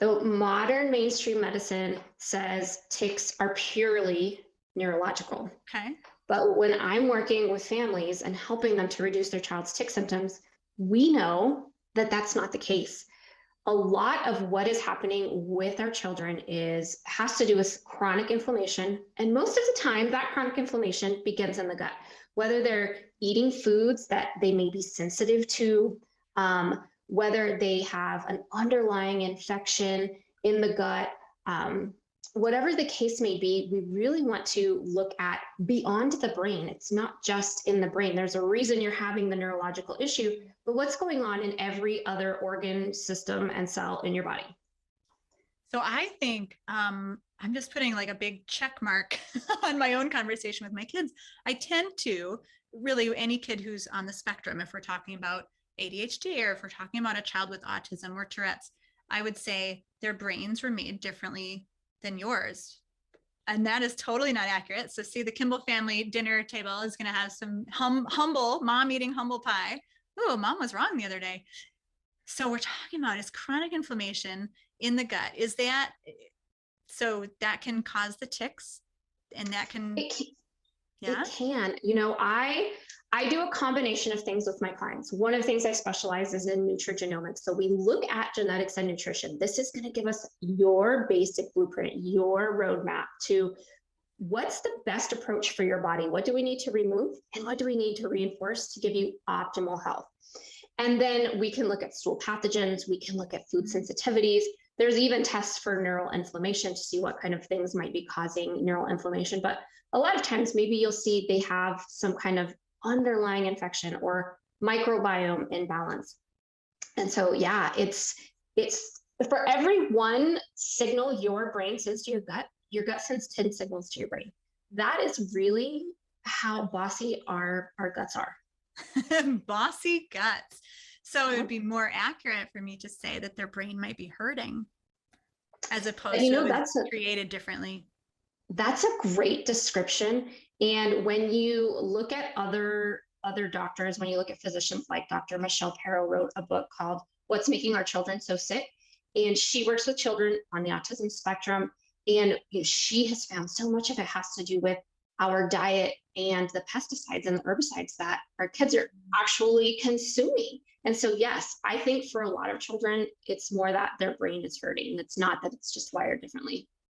So modern mainstream medicine says tics are purely neurological. Okay. But when I'm working with families and helping them to reduce their child's tic symptoms, we know that that's not the case. A lot of what is happening with our children is has to do with chronic inflammation, and most of the time that chronic inflammation begins in the gut, whether they're eating foods that they may be sensitive to, whether they have an underlying infection in the gut. um, Whatever the case may be, we really want to look at beyond the brain. It's not just in the brain. There's a reason you're having the neurological issue, but what's going on in every other organ, system, and cell in your body. So I think I'm just putting like a big check mark on my own conversation with my kids. I tend to really, any kid who's on the spectrum, if we're talking about ADHD or if we're talking about a child with autism or Tourette's, I would say their brains were made differently than yours. And that is totally not accurate. So see, the Kimball family dinner table is going to have some humble mom eating humble pie. Oh, mom was wrong the other day. So we're talking about is chronic inflammation in the gut. Is that, so that can cause the tics, and that can, yeah. It can. You know, I do a combination of things with my clients. One of the things I specialize is in nutrigenomics. So we look at genetics and nutrition. This is going to give us your basic blueprint, your roadmap to what's the best approach for your body. What do we need to remove and what do we need to reinforce to give you optimal health? And then we can look at stool pathogens. We can look at food sensitivities. There's even tests for neural inflammation to see what kind of things might be causing neural inflammation. But a lot of times, maybe you'll see they have some kind of underlying infection or microbiome imbalance. And so, yeah, it's for every one signal your brain sends to your gut sends 10 signals to your brain. That is really how bossy our guts are. Bossy guts. So it would be more accurate for me to say that their brain might be hurting as opposed to that's created differently. That's a great description. And when you look at other doctors, when you look at physicians like Dr. Michelle Perro wrote a book called What's Making Our Children So Sick? And she works with children on the autism spectrum. And she has found so much of it has to do with our diet and the pesticides and the herbicides that our kids are actually consuming. And so, yes, I think for a lot of children, it's more that their brain is hurting. It's not that it's just wired differently.